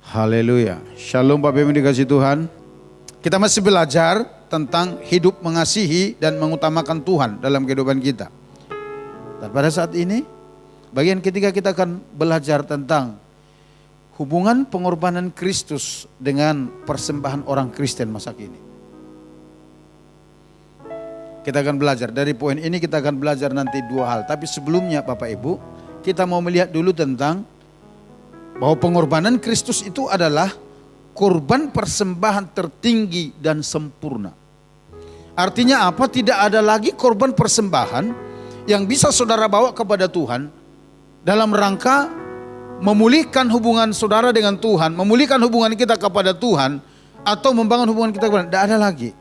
Haleluya. Shalom Bapak Ibu dikasih Tuhan. Kita masih belajar tentang hidup mengasihi dan mengutamakan Tuhan dalam kehidupan kita. Dan pada saat ini, bagian ketiga kita akan belajar tentang hubungan pengorbanan Kristus dengan persembahan orang Kristen masa kini. Kita akan belajar, dari poin ini kita akan belajar nanti dua hal. Tapi sebelumnya Bapak Ibu, kita mau melihat dulu tentang bahwa pengorbanan Kristus itu adalah korban persembahan tertinggi dan sempurna. Artinya apa? Tidak ada lagi korban persembahan yang bisa saudara bawa kepada Tuhan dalam rangka memulihkan hubungan saudara dengan Tuhan, memulihkan hubungan kita kepada Tuhan, atau membangun hubungan kita kepada Tuhan. Tidak ada lagi.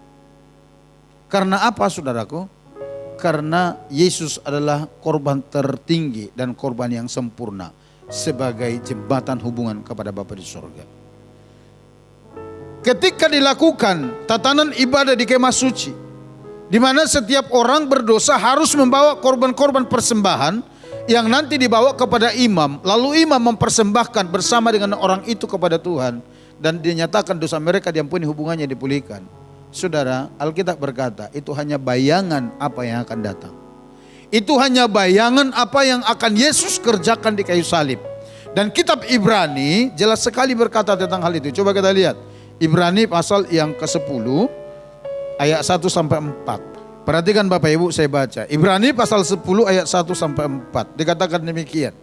Karena apa saudaraku? Karena Yesus adalah korban tertinggi dan korban yang sempurna sebagai jembatan hubungan kepada Bapa di surga. Ketika dilakukan tatanan ibadah di kemah suci, di mana setiap orang berdosa harus membawa korban-korban persembahan yang nanti dibawa kepada imam, lalu imam mempersembahkan bersama dengan orang itu kepada Tuhan, dan dinyatakan dosa mereka diampuni, hubungannya dipulihkan. Saudara, Alkitab berkata itu hanya bayangan apa yang akan datang. Itu hanya bayangan apa yang akan Yesus kerjakan di kayu salib. Dan kitab Ibrani jelas sekali berkata tentang hal itu. Coba kita lihat. Ibrani pasal yang ke-10 ayat 1 sampai 4. Perhatikan Bapak Ibu, saya baca. Ibrani pasal 10 ayat 1 sampai 4. Dikatakan demikian.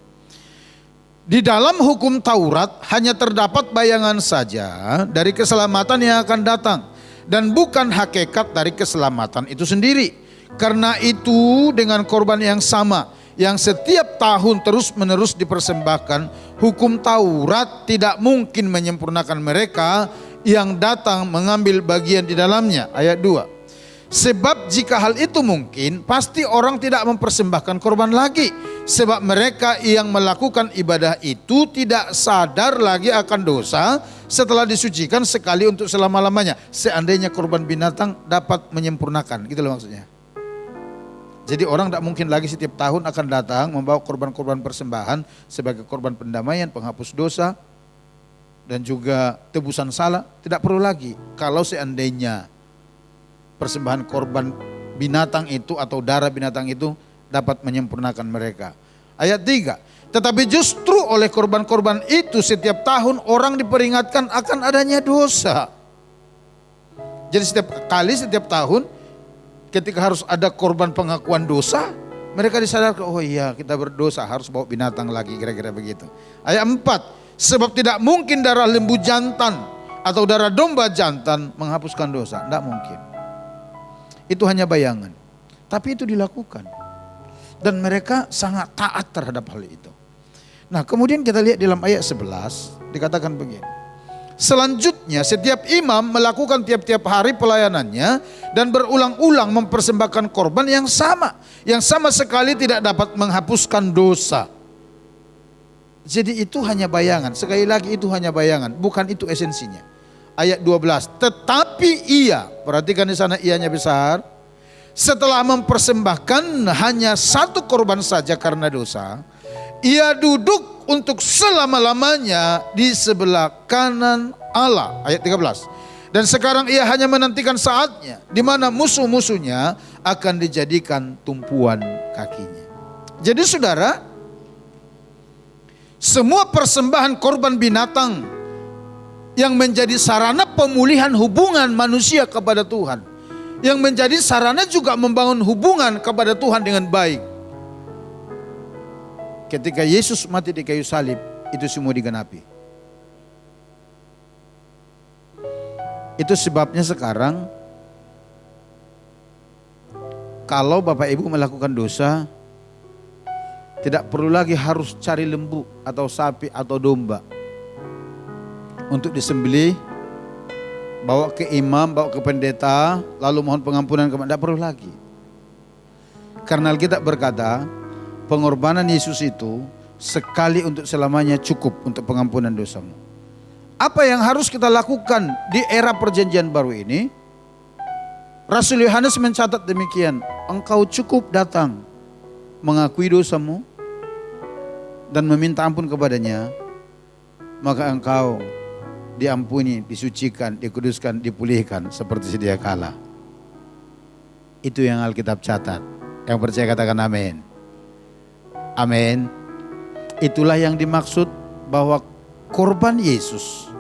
Di dalam hukum Taurat hanya terdapat bayangan saja dari keselamatan yang akan datang, dan bukan hakikat dari keselamatan itu sendiri. Karena itu dengan korban yang sama yang setiap tahun terus-menerus dipersembahkan, hukum Taurat tidak mungkin menyempurnakan mereka yang datang mengambil bagian di dalamnya. Ayat 2. Sebab jika hal itu mungkin, pasti orang tidak mempersembahkan korban lagi. Sebab mereka yang melakukan ibadah itu tidak sadar lagi akan dosa setelah disucikan sekali untuk selama-lamanya. Seandainya korban binatang dapat menyempurnakan, gitu loh maksudnya. Jadi orang tidak mungkin lagi setiap tahun akan datang membawa korban-korban persembahan sebagai korban pendamaian, penghapus dosa, dan juga tebusan salah. Tidak perlu lagi kalau seandainya persembahan korban binatang itu atau darah binatang itu dapat menyempurnakan mereka. Ayat 3. Tetapi justru oleh korban-korban itu setiap tahun orang diperingatkan akan adanya dosa. Jadi setiap tahun ketika harus ada korban pengakuan dosa, mereka disadarkan, oh iya kita berdosa, harus bawa binatang lagi, kira-kira begitu. Ayat 4. Sebab tidak mungkin darah lembu jantan atau darah domba jantan menghapuskan dosa. Tidak mungkin. Itu hanya bayangan. Tapi itu dilakukan. Dan mereka sangat taat terhadap hal itu. Nah kemudian kita lihat dalam ayat 11, dikatakan begini. Selanjutnya setiap imam melakukan tiap-tiap hari pelayanannya dan berulang-ulang mempersembahkan korban yang sama sekali tidak dapat menghapuskan dosa. Jadi itu hanya bayangan, sekali lagi itu hanya bayangan, bukan itu esensinya. Ayat 12, tetapi ia, perhatikan di sana ianya besar, setelah mempersembahkan hanya satu korban saja karena dosa, ia duduk untuk selama-lamanya di sebelah kanan Allah. Ayat 13. Dan sekarang ia hanya menantikan saatnya di mana musuh-musuhnya akan dijadikan tumpuan kakinya. Jadi saudara, semua persembahan korban binatang yang menjadi sarana pemulihan hubungan manusia kepada Tuhan, yang menjadi sarana juga membangun hubungan kepada Tuhan dengan baik, ketika Yesus mati di kayu salib, itu semua digenapi. Itu sebabnya sekarang kalau Bapak Ibu melakukan dosa, tidak perlu lagi harus cari lembu atau sapi atau domba untuk disembelih, bawa ke imam, bawa ke pendeta, lalu mohon pengampunan kepada, tidak perlu lagi. Karena Alkitab berkata, pengorbanan Yesus itu sekali untuk selamanya cukup untuk pengampunan dosamu. Apa yang harus kita lakukan di era perjanjian baru ini? Rasul Yohanes mencatat demikian, engkau cukup datang mengakui dosamu dan meminta ampun kepadanya, maka engkau diampuni, disucikan, dikuduskan, dipulihkan seperti sedia kala. Itu yang Alkitab catat. Yang percaya katakan amin. Amin. Itulah yang dimaksud bahwa korban Yesus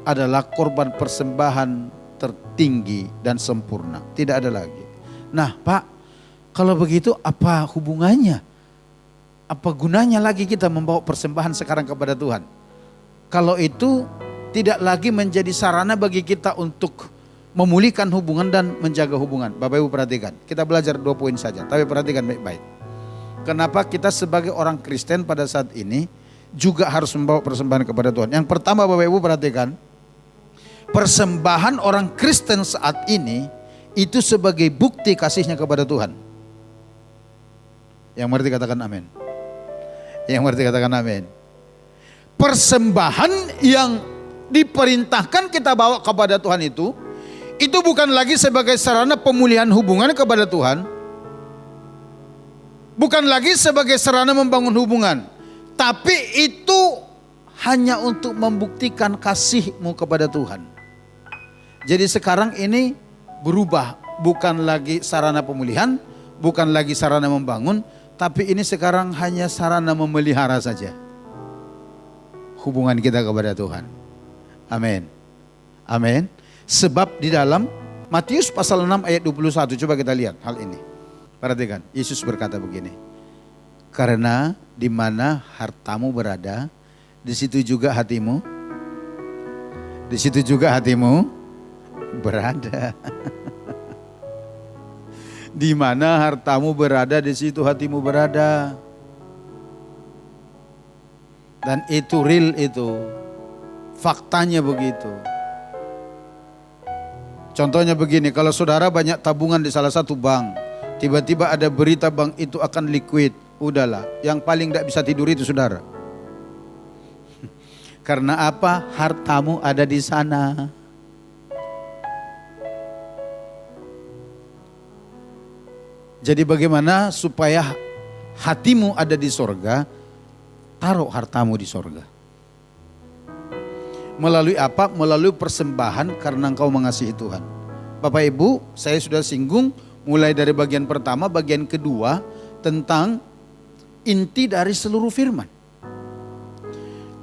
adalah korban persembahan tertinggi dan sempurna. Tidak ada lagi. Nah Pak, kalau begitu apa hubungannya? Apa gunanya lagi kita membawa persembahan sekarang kepada Tuhan? Kalau itu tidak lagi menjadi sarana bagi kita untuk memulihkan hubungan dan menjaga hubungan. Bapak Ibu perhatikan, kita belajar 2 poin saja, tapi perhatikan baik-baik. Kenapa kita sebagai orang Kristen pada saat ini juga harus membawa persembahan kepada Tuhan? Yang pertama Bapak Ibu perhatikan, persembahan orang Kristen saat ini itu sebagai bukti kasihnya kepada Tuhan. Yang mengerti katakan amin. Yang mengerti katakan amin. Persembahan yang diperintahkan kita bawa kepada Tuhan itu bukan lagi sebagai sarana pemulihan hubungan kepada Tuhan. Bukan lagi sebagai sarana membangun hubungan. Tapi itu hanya untuk membuktikan kasih-Mu kepada Tuhan. Jadi sekarang ini berubah. Bukan lagi sarana pemulihan, bukan lagi sarana membangun, tapi ini sekarang hanya sarana memelihara saja hubungan kita kepada Tuhan. Amin. Amin. Sebab di dalam Matius pasal 6 ayat 21, coba kita lihat hal ini. Perhatikan, Yesus berkata begini. Karena di mana hartamu berada, di situ juga hatimu. Di situ juga hatimu berada. Di mana hartamu berada, di situ hatimu berada. Dan itu real itu. Faktanya begitu. Contohnya begini, kalau saudara banyak tabungan di salah satu bank, tiba-tiba ada berita bank itu akan liquid, udahlah, yang paling tidak bisa tidur itu saudara. Karena apa? Hartamu ada di sana. Jadi bagaimana supaya hatimu ada di sorga? Taruh hartamu di sorga. Melalui apa? Melalui persembahan karena engkau mengasihi Tuhan. Bapak Ibu, saya sudah singgung mulai dari bagian pertama, bagian kedua tentang inti dari seluruh firman.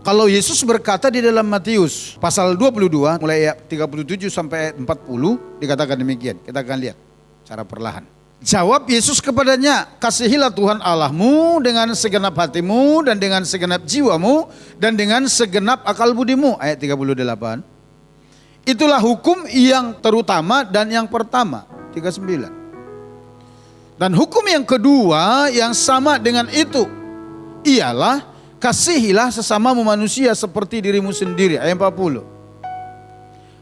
Kalau Yesus berkata di dalam Matius pasal 22 mulai ayat 37 sampai ayat 40 dikatakan demikian. Kita akan lihat secara perlahan. Jawab Yesus kepadanya, kasihilah Tuhan Allahmu dengan segenap hatimu dan dengan segenap jiwamu dan dengan segenap akal budimu. Ayat 38. Itulah hukum yang terutama dan yang pertama. 39. Dan hukum yang kedua yang sama dengan itu ialah kasihilah sesamamu manusia seperti dirimu sendiri. Ayat 40.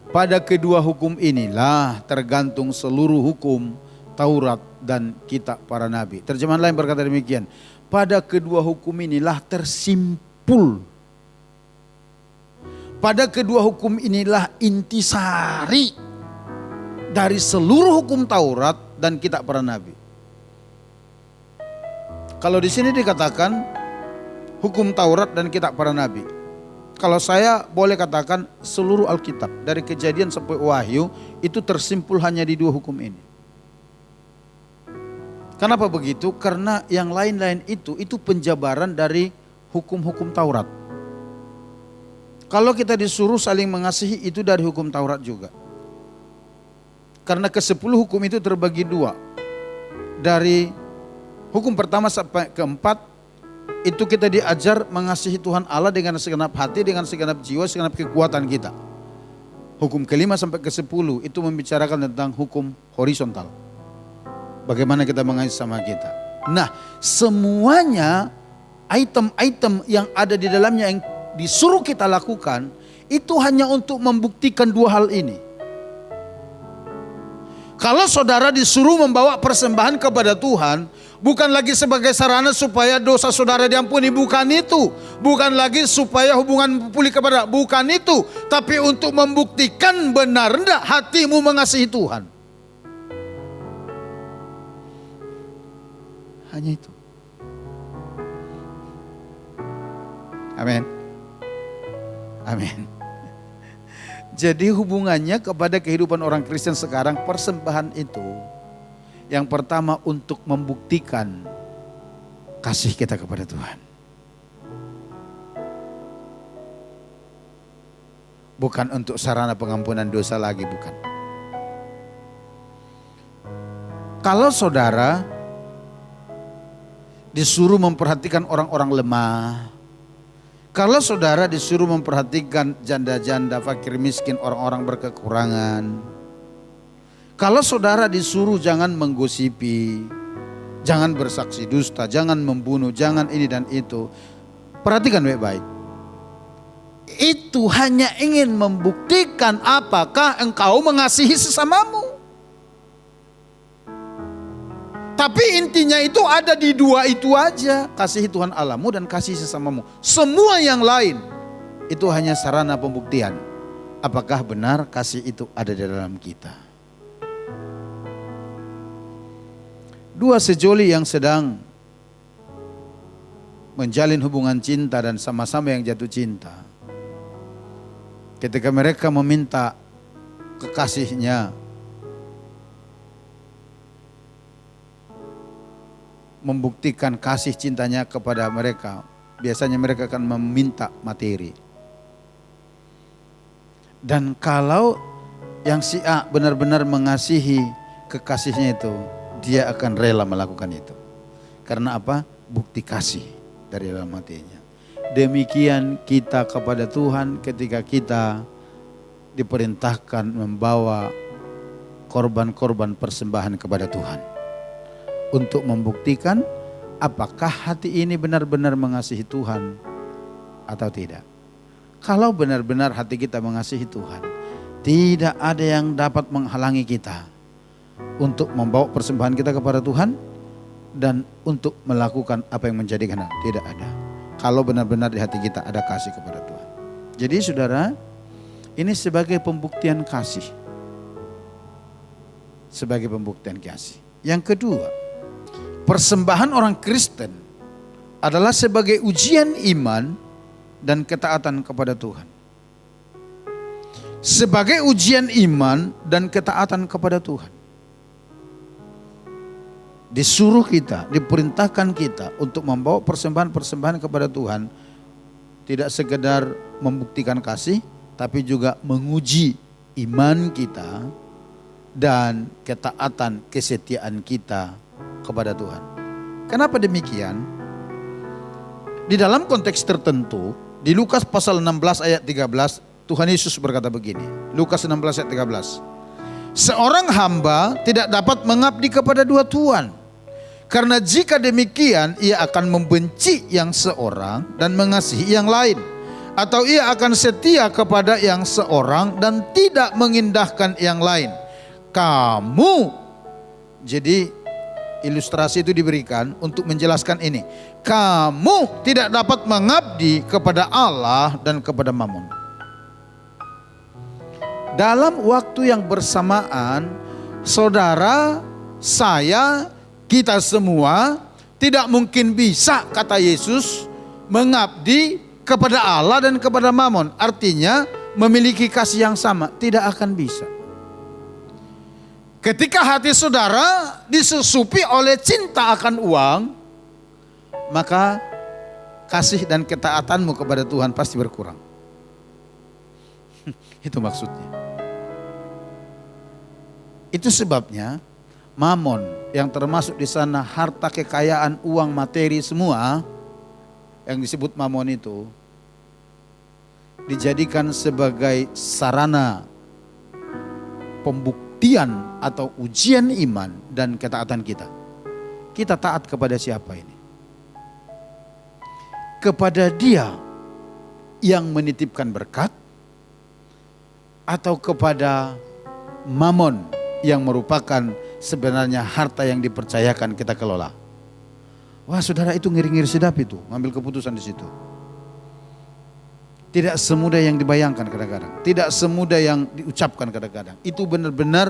Pada kedua hukum inilah tergantung seluruh hukum Taurat dan kitab para nabi. Terjemahan lain berkata demikian. Pada kedua hukum inilah tersimpul. Pada kedua hukum inilah intisari dari seluruh hukum Taurat dan kitab para nabi. Kalau di sini dikatakan hukum Taurat dan kitab para nabi. Kalau saya boleh katakan seluruh Alkitab dari Kejadian sampai Wahyu itu tersimpul hanya di dua hukum ini. Kenapa begitu? Karena yang lain-lain itu penjabaran dari hukum-hukum Taurat. Kalau kita disuruh saling mengasihi itu dari hukum Taurat juga. Karena ke-10 hukum itu terbagi dua. Dari hukum pertama sampai ke-4 itu kita diajar mengasihi Tuhan Allah dengan segenap hati, dengan segenap jiwa, segenap kekuatan kita. Hukum ke-5 sampai ke-10 itu membicarakan tentang hukum horizontal. Bagaimana kita mengasihi sama kita. Nah, semuanya item-item yang ada di dalamnya yang disuruh kita lakukan itu hanya untuk membuktikan dua hal ini. Kalau saudara disuruh membawa persembahan kepada Tuhan, bukan lagi sebagai sarana supaya dosa saudara diampuni, bukan itu. Bukan lagi supaya hubungan pulih kepada, bukan itu. Tapi untuk membuktikan benar enggak hatimu mengasihi Tuhan. Hanya itu. Amin. Amin. Jadi hubungannya kepada kehidupan orang Kristen sekarang, persembahan itu yang pertama untuk membuktikan kasih kita kepada Tuhan. Bukan untuk sarana pengampunan dosa lagi, bukan. Kalau saudara disuruh memperhatikan orang-orang lemah, kalau saudara disuruh memperhatikan janda-janda, fakir miskin, orang-orang berkekurangan, kalau saudara disuruh jangan menggosipi, jangan bersaksi dusta, jangan membunuh, jangan ini dan itu, perhatikan baik-baik. Itu hanya ingin membuktikan apakah engkau mengasihi sesamamu. Tapi intinya itu ada di dua itu aja. Kasihi Tuhan Allahmu dan kasihi sesamamu. Semua yang lain itu hanya sarana pembuktian apakah benar kasih itu ada di dalam kita. Dua sejoli yang sedang menjalin hubungan cinta dan sama-sama yang jatuh cinta, ketika mereka meminta kekasihnya membuktikan kasih cintanya kepada mereka, biasanya mereka akan meminta materi. Dan kalau yang si A benar-benar mengasihi kekasihnya itu, dia akan rela melakukan itu. Karena apa? Bukti kasih dari dalam hatinya. Demikian kita kepada Tuhan ketika kita diperintahkan membawa korban-korban persembahan kepada Tuhan. Untuk membuktikan apakah hati ini benar-benar mengasihi Tuhan atau tidak. Kalau benar-benar hati kita mengasihi Tuhan, tidak ada yang dapat menghalangi kita untuk membawa persembahan kita kepada Tuhan dan untuk melakukan apa yang menjadi kehendak. Tidak ada. Kalau benar-benar di hati kita ada kasih kepada Tuhan. Jadi saudara, ini sebagai pembuktian kasih. Sebagai pembuktian kasih. Yang kedua, persembahan orang Kristen adalah sebagai ujian iman dan ketaatan kepada Tuhan. Sebagai ujian iman dan ketaatan kepada Tuhan. Disuruh kita, diperintahkan kita untuk membawa persembahan-persembahan kepada Tuhan. Tidak sekedar membuktikan kasih, tapi juga menguji iman kita dan ketaatan, kesetiaan kita kepada Tuhan. Kenapa demikian? Di dalam konteks tertentu, di Lukas pasal 16 ayat 13, Tuhan Yesus berkata begini. Lukas 16 ayat 13. Seorang hamba tidak dapat mengabdi kepada dua tuan. Karena jika demikian, ia akan membenci yang seorang dan mengasihi yang lain. Atau ia akan setia kepada yang seorang dan tidak mengindahkan yang lain. Kamu, jadi ilustrasi itu diberikan untuk menjelaskan ini. Kamu tidak dapat mengabdi kepada Allah dan kepada Mammon. Dalam waktu yang bersamaan, saudara, saya, kita semua tidak mungkin bisa, kata Yesus, mengabdi kepada Allah dan kepada Mammon. Artinya memiliki kasih yang sama, tidak akan bisa. Ketika hati saudara disusupi oleh cinta akan uang, maka kasih dan ketaatanmu kepada Tuhan pasti berkurang. Itu maksudnya. Itu sebabnya Mammon yang termasuk di sana harta kekayaan, uang, materi semua yang disebut Mammon itu dijadikan sebagai sarana pembuktian atau ujian iman dan ketaatan kita. Kita taat kepada siapa ini? Kepada Dia yang menitipkan berkat atau kepada Mammon yang merupakan sebenarnya harta yang dipercayakan kita kelola. Wah, saudara, itu ngiri-ngiri sedap itu, ngambil keputusan di situ. Tidak semudah yang dibayangkan kadang-kadang, tidak semudah yang diucapkan kadang-kadang. Itu benar-benar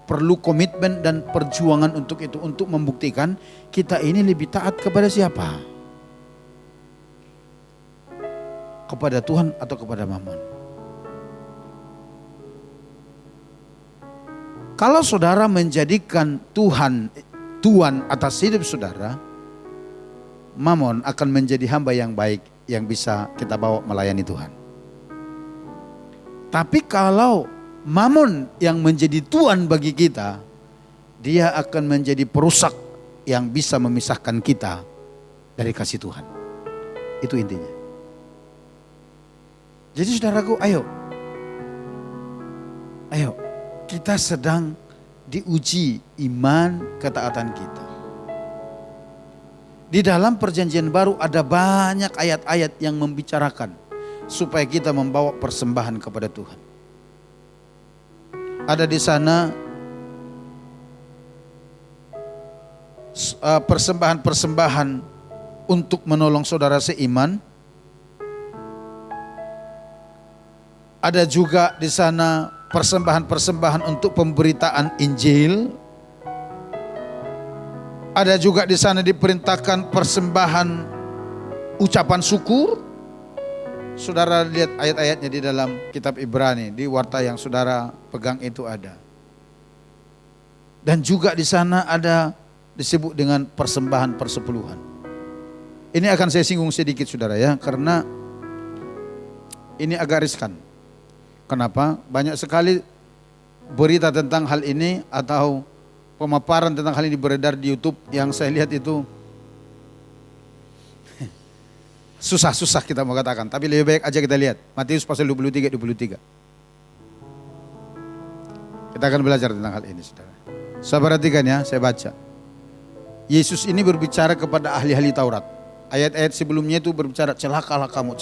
perlu komitmen dan perjuangan untuk itu, untuk membuktikan kita ini lebih taat kepada siapa? Kepada Tuhan atau kepada Mammon? Kalau saudara menjadikan Tuhan tuan atas hidup saudara, Mamon akan menjadi hamba yang baik yang bisa kita bawa melayani Tuhan. Tapi kalau Mamon yang menjadi tuan bagi kita, dia akan menjadi perusak yang bisa memisahkan kita dari kasih Tuhan. Itu intinya. Jadi saudaraku, ayo kita sedang diuji iman ketaatan kita. Di dalam perjanjian baru ada banyak ayat-ayat yang membicarakan supaya kita membawa persembahan kepada Tuhan. Ada di sana persembahan-persembahan untuk menolong saudara seiman. Ada juga di sana persembahan-persembahan untuk pemberitaan Injil. Ada juga di sana diperintahkan persembahan ucapan syukur. Saudara lihat ayat-ayatnya di dalam kitab Ibrani, di warta yang saudara pegang itu ada. Dan juga di sana ada disebut dengan persembahan persepuluhan. Ini akan saya singgung sedikit saudara ya, karena ini agak riskan. Kenapa? Banyak sekali berita tentang hal ini atau pemaparan tentang hal ini beredar di YouTube yang saya lihat itu susah-susah kita mau katakan. Tapi lebih baik aja kita lihat Matius pasal 23. Kita akan belajar tentang hal ini saudara. Saya perhatikan ya, saya baca. Yesus ini berbicara kepada ahli-ahli Taurat. Ayat-ayat sebelumnya itu berbicara celakalah kamu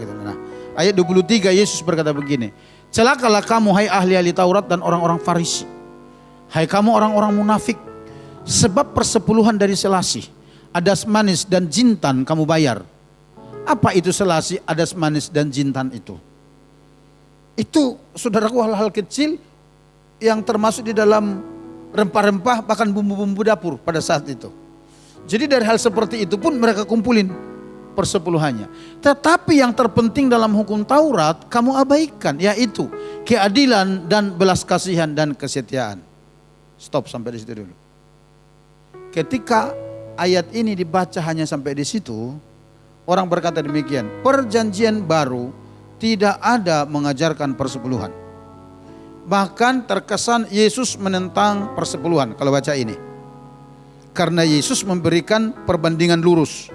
gitu. Nah, ayat 23 Yesus berkata begini, celakalah kamu hai ahli-ahli Taurat dan orang-orang Farisi. Hai kamu orang-orang munafik, sebab persepuluhan dari selasih, adas manis dan jintan kamu bayar. Apa itu selasih, adas manis dan jintan itu? Itu saudaraku hal-hal kecil yang termasuk di dalam rempah-rempah bahkan bumbu-bumbu dapur pada saat itu. Jadi dari hal seperti itu pun mereka kumpulin persepuluhannya. Tetapi yang terpenting dalam hukum Taurat kamu abaikan, yaitu keadilan dan belas kasihan dan kesetiaan. Stop sampai di situ dulu. Ketika ayat ini dibaca hanya sampai di situ, orang berkata demikian, perjanjian baru tidak ada mengajarkan persepuluhan. Bahkan terkesan Yesus menentang persepuluhan kalau baca ini. Karena Yesus memberikan perbandingan lurus.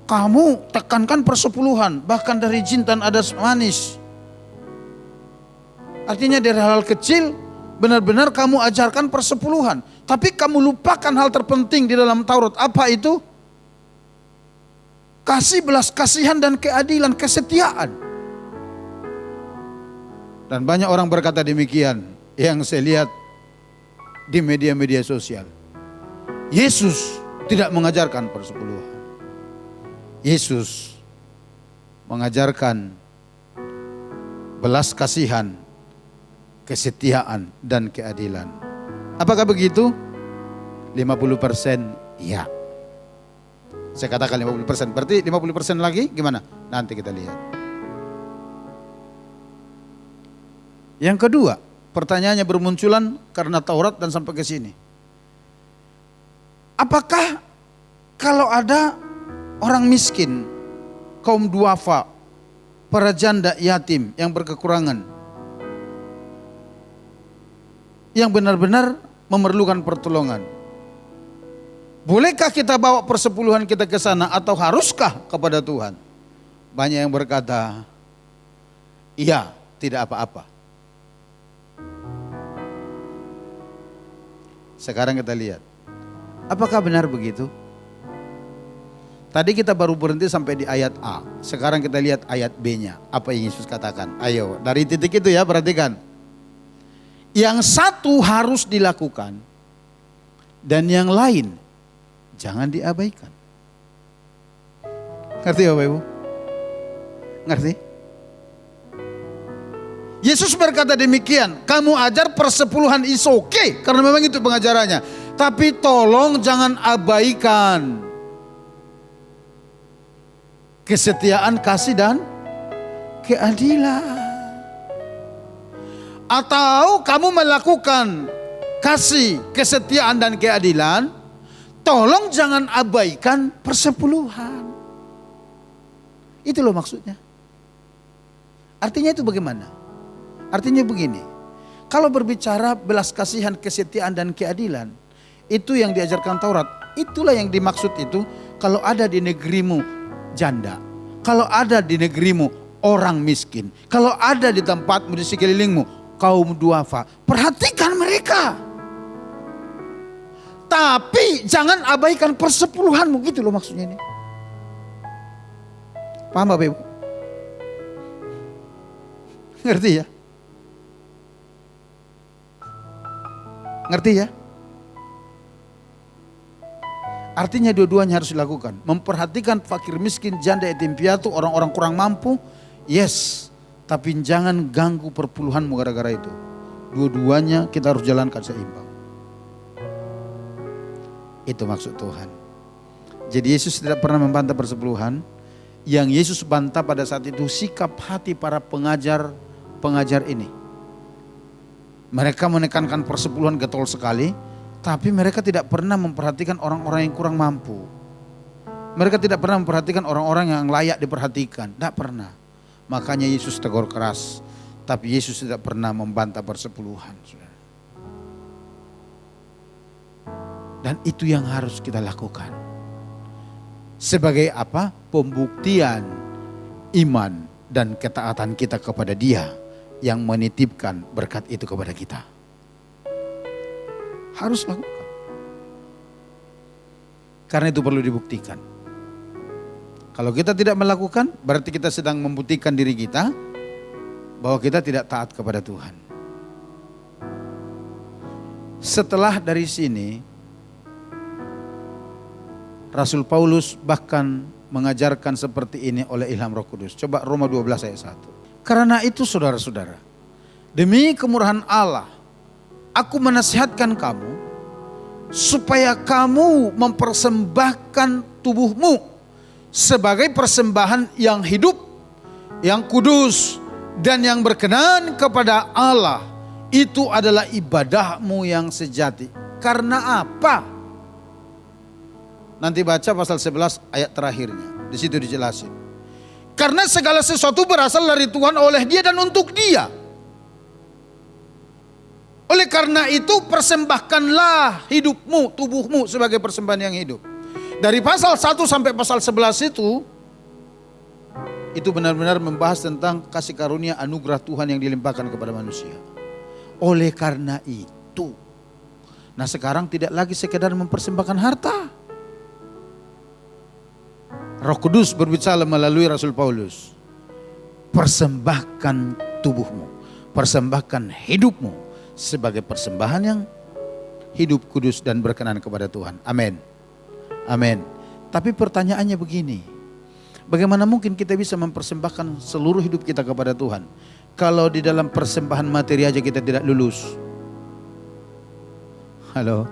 Kamu tekankan persepuluhan, bahkan dari jintan adas manis. Artinya dari hal kecil benar-benar kamu ajarkan persepuluhan. Tapi kamu lupakan hal terpenting di dalam Taurat. Apa itu? Kasih, belas kasihan dan keadilan, kesetiaan. Dan banyak orang berkata demikian yang saya lihat di media-media sosial. Yesus tidak mengajarkan persepuluhan. Yesus mengajarkan belas kasihan, kesetiaan dan keadilan. Apakah begitu? 50% ya. Saya katakan 50%, berarti 50% lagi gimana? Nanti kita lihat. Yang kedua, pertanyaannya bermunculan karena Taurat dan sampai ke sini. Apakah kalau ada orang miskin, kaum duafa, para janda yatim yang berkekurangan, yang benar-benar memerlukan pertolongan, bolehkah kita bawa persepuluhan kita ke sana atau haruskah kepada Tuhan? Banyak yang berkata, iya, tidak apa-apa. Sekarang kita lihat, apakah benar begitu? Tadi kita baru berhenti sampai di ayat A. Sekarang kita lihat ayat B-nya. Apa yang Yesus katakan? Ayo, dari titik itu ya, perhatikan. Yang satu harus dilakukan dan yang lain jangan diabaikan. Ngerti Bapak Ibu? Ngerti? Yesus berkata demikian, kamu ajar persepuluhan is okay, karena memang itu pengajarannya. Tapi tolong jangan abaikan kesetiaan, kasih dan keadilan. atau kamu melakukan kasih, kesetiaan dan keadilan, tolong jangan abaikan persepuluhan. Itu loh maksudnya. Artinya itu bagaimana? Artinya begini, kalau berbicara belas kasihan, kesetiaan dan keadilan, itu yang diajarkan Taurat, itulah yang dimaksud itu. Kalau ada di negerimu janda, kalau ada di negerimu orang miskin, kalau ada di tempatmu, di sekelilingmu kaum duafa, perhatikan mereka. Tapi jangan abaikan persepuluhanmu, gitu loh maksudnya ini. Paham Bapak Ibu? Ngerti ya? Ngerti ya? Artinya dua-duanya harus dilakukan. Memperhatikan fakir miskin, janda, yatim piatu, orang-orang kurang mampu. Yes, tapi jangan ganggu perpuluhanmu gara-gara itu. Dua-duanya kita harus jalankan seimbang. Itu maksud Tuhan. Jadi Yesus tidak pernah membantah persepuluhan. Yang Yesus bantah pada saat itu sikap hati para pengajar ini. Mereka menekankan persepuluhan getol sekali, tapi mereka tidak pernah memperhatikan orang-orang yang kurang mampu. Mereka tidak pernah memperhatikan orang-orang yang layak diperhatikan, tidak pernah. Makanya Yesus tegur keras, tapi Yesus tidak pernah membantah persepuluhan. Dan itu yang harus kita lakukan. Sebagai apa? Pembuktian iman dan ketaatan kita kepada Dia yang menitipkan berkat itu kepada kita. Harus lakukan. Karena itu perlu dibuktikan. Kalau kita tidak melakukan, berarti kita sedang membuktikan diri kita bahwa kita tidak taat kepada Tuhan. Setelah dari sini, Rasul Paulus bahkan mengajarkan seperti ini oleh ilham Roh Kudus. Coba Roma 12 ayat 1. Karena itu saudara-saudara, demi kemurahan Allah, aku menasihatkan kamu supaya kamu mempersembahkan tubuhmu sebagai persembahan yang hidup, yang kudus, dan yang berkenan kepada Allah. Itu adalah ibadahmu yang sejati. Karena apa? Nanti baca pasal 11 ayat terakhirnya. Di situ dijelasin. Karena segala sesuatu berasal dari Tuhan, oleh Dia dan untuk Dia. Oleh karena itu persembahkanlah hidupmu, tubuhmu sebagai persembahan yang hidup. Dari pasal 1 sampai pasal 11 itu benar-benar membahas tentang kasih karunia anugerah Tuhan yang dilimpahkan kepada manusia. Oleh karena itu, nah sekarang tidak lagi sekedar mempersembahkan harta. Roh Kudus berbicara melalui Rasul Paulus. Persembahkan tubuhmu, persembahkan hidupmu sebagai persembahan yang hidup, kudus dan berkenan kepada Tuhan. Amin. Amin. Tapi pertanyaannya begini, bagaimana mungkin kita bisa mempersembahkan seluruh hidup kita kepada Tuhan kalau di dalam persembahan materi aja kita tidak lulus? Halo?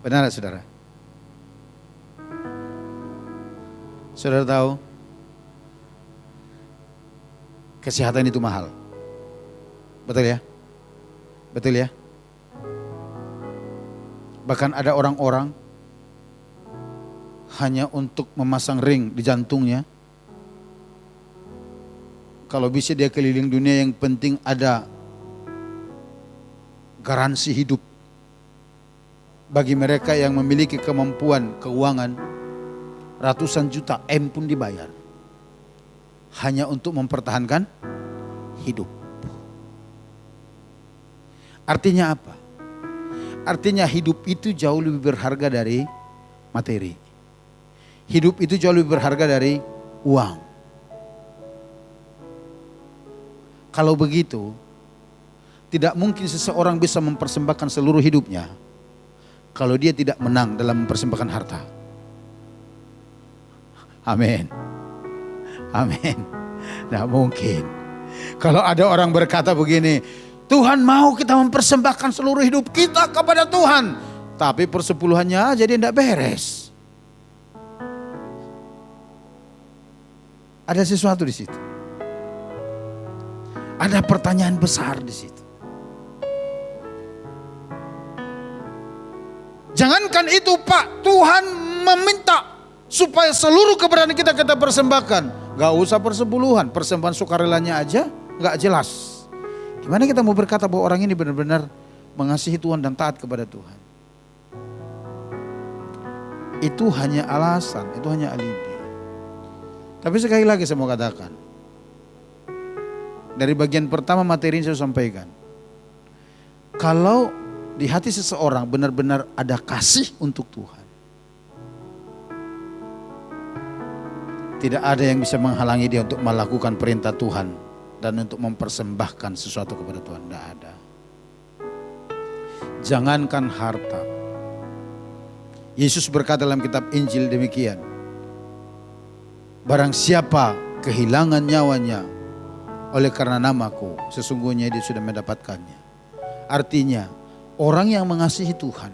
Benar saudara? Saudara tahu, kesehatan itu mahal. Betul ya? Betul ya? Bahkan ada orang-orang hanya untuk memasang ring di jantungnya. Kalau bisa dia keliling dunia, yang penting ada garansi hidup. Bagi mereka yang memiliki kemampuan keuangan, ratusan juta M pun dibayar. Hanya untuk mempertahankan hidup. Artinya apa? Artinya hidup itu jauh lebih berharga dari materi. Hidup itu jauh lebih berharga dari uang. Kalau begitu, tidak mungkin seseorang bisa mempersembahkan seluruh hidupnya kalau dia tidak menang dalam mempersembahkan harta. Amin. Amin. Tidak mungkin. Kalau ada orang berkata begini, Tuhan mau kita mempersembahkan seluruh hidup kita kepada Tuhan, tapi persepuluhannya jadi tidak beres. Ada sesuatu di situ. Ada pertanyaan besar di situ. Jangankan itu Pak, Tuhan meminta supaya seluruh keberadaan kita persembahkan. Gak usah persepuluhan, persembahan sukarelanya aja gak jelas. Gimana kita mau berkata bahwa orang ini benar-benar mengasihi Tuhan dan taat kepada Tuhan? Itu hanya alasan, itu hanya alibi. Tapi sekali lagi saya mau katakan, dari bagian pertama materi ini saya sampaikan, kalau di hati seseorang benar-benar ada kasih untuk Tuhan, tidak ada yang bisa menghalangi dia untuk melakukan perintah Tuhan dan untuk mempersembahkan sesuatu kepada Tuhan. Tidak ada. Jangankan harta. Yesus berkata dalam kitab Injil demikian, barang siapa kehilangan nyawanya oleh karena namaku, sesungguhnya dia sudah mendapatkannya. Artinya orang yang mengasihi Tuhan,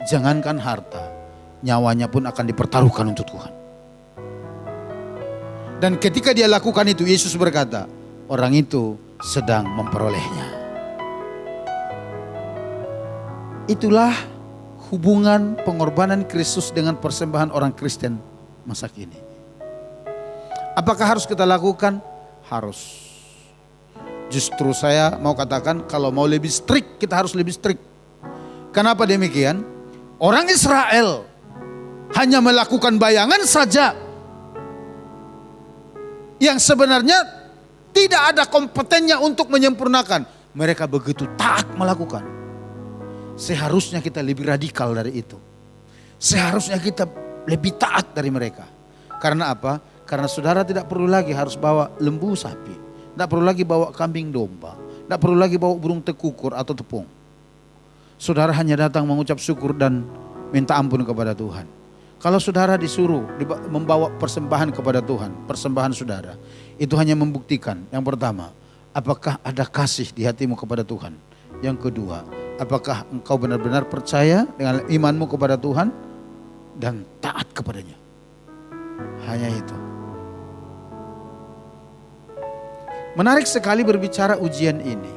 jangankan harta, nyawanya pun akan dipertaruhkan untuk Tuhan. Dan ketika dia lakukan itu, Yesus berkata, orang itu sedang memperolehnya. Itulah hubungan pengorbanan Kristus dengan persembahan orang Kristen masa kini. Apakah harus kita lakukan? Harus. Justru saya mau katakan kalau mau lebih strict, kita harus lebih strict. Kenapa demikian? Orang Israel hanya melakukan bayangan saja yang sebenarnya tidak ada kompetennya untuk menyempurnakan. Mereka begitu taat melakukan. Seharusnya kita lebih radikal dari itu. Seharusnya kita lebih taat dari mereka. Karena apa? Karena saudara tidak perlu lagi harus bawa lembu sapi. Tidak perlu lagi bawa kambing domba. Tidak perlu lagi bawa burung tekukur atau tepung. Saudara hanya datang mengucap syukur dan minta ampun kepada Tuhan. Kalau saudara disuruh membawa persembahan kepada Tuhan, persembahan saudara, itu hanya membuktikan, yang pertama, apakah ada kasih di hatimu kepada Tuhan. Yang kedua, apakah engkau benar-benar percaya dengan imanmu kepada Tuhan dan taat kepadanya. Hanya itu. Menarik sekali berbicara ujian ini.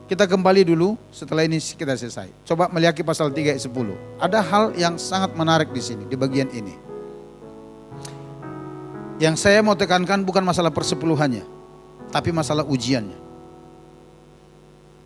Kita kembali dulu, setelah ini kita selesai. Coba Maliaki pasal 3 ayat 10. Ada hal yang sangat menarik di sini, di bagian ini. Yang saya mau tekankan bukan masalah persepuluhannya, tapi masalah ujiannya.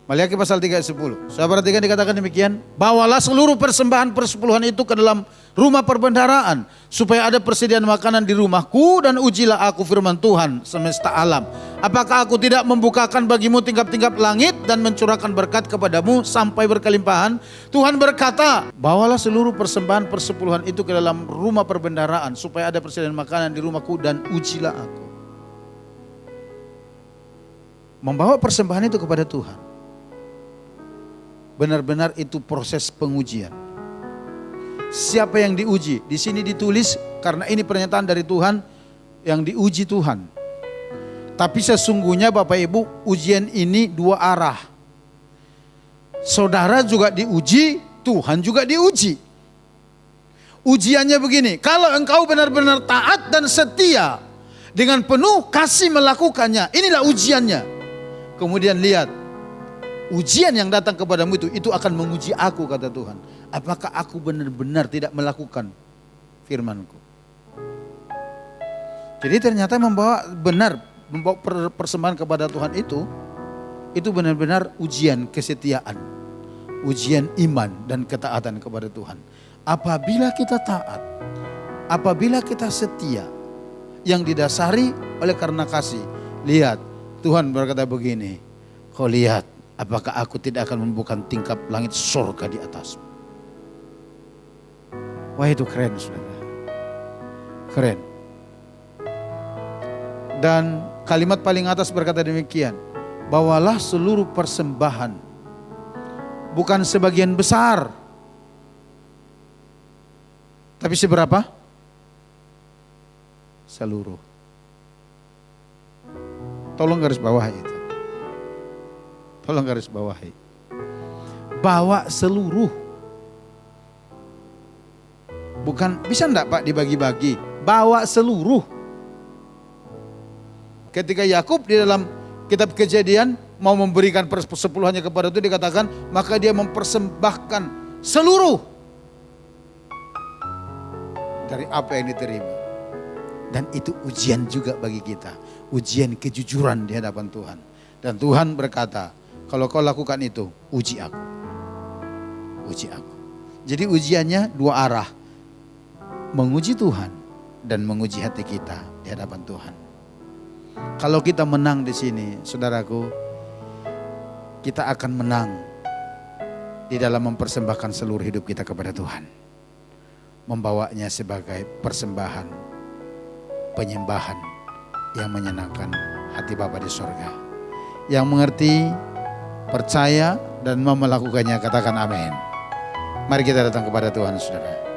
Maliaki pasal 3 ayat 10. Saya perhatikan dikatakan demikian, bawalah seluruh persembahan persepuluhan itu ke dalam rumah perbendaharaan, supaya ada persediaan makanan di rumahku, dan ujilah aku firman Tuhan semesta alam. Apakah aku tidak membukakan bagimu tingkap-tingkap langit dan mencurahkan berkat kepadamu sampai berkelimpahan? Tuhan berkata, bawalah seluruh persembahan persepuluhan itu ke dalam rumah perbendaharaan, supaya ada persediaan makanan di rumahku, dan ujilah aku. Membawa persembahan itu kepada Tuhan, benar-benar itu proses pengujian. Siapa yang diuji? Di sini ditulis karena ini pernyataan dari Tuhan, yang diuji Tuhan. Tapi sesungguhnya Bapak Ibu, ujian ini dua arah. Saudara juga diuji, Tuhan juga diuji. Ujiannya begini, kalau engkau benar-benar taat dan setia dengan penuh kasih melakukannya, inilah ujiannya. Kemudian lihat, ujian yang datang kepadamu itu akan menguji aku, kata Tuhan. Apakah aku benar-benar tidak melakukan firman-Ku? Jadi ternyata membawa persembahan kepada Tuhan itu benar-benar ujian kesetiaan, ujian iman dan ketaatan kepada Tuhan. Apabila kita taat, apabila kita setia, yang didasari oleh karena kasih. Lihat, Tuhan berkata begini, kau lihat, apakah aku tidak akan membuka tingkap langit surga di atasmu? Wah, itu keren, saudara. Keren. Dan kalimat paling atas berkata demikian, bawalah seluruh persembahan, bukan sebagian besar, tapi seberapa? Seluruh. Tolong garis bawahi itu. Tolong garis bawahi. Bawa seluruh. Bukan, bisa enggak Pak dibagi-bagi? Bawa seluruh. ketika Yakub di dalam kitab Kejadian mau memberikan persepuluhannya kepada itu dikatakan maka dia mempersembahkan seluruh dari apa yang diterima. Dan itu ujian juga bagi kita, ujian kejujuran di hadapan Tuhan. Dan Tuhan berkata, kalau kau lakukan itu, uji aku. Uji aku. Jadi ujiannya dua arah, menguji Tuhan dan menguji hati kita di hadapan Tuhan. Kalau kita menang di sini, saudaraku, kita akan menang di dalam mempersembahkan seluruh hidup kita kepada Tuhan. Membawanya sebagai persembahan, penyembahan yang menyenangkan hati Bapa di sorga. Yang mengerti, percaya dan mau melakukannya katakan amin. Mari kita datang kepada Tuhan, saudara.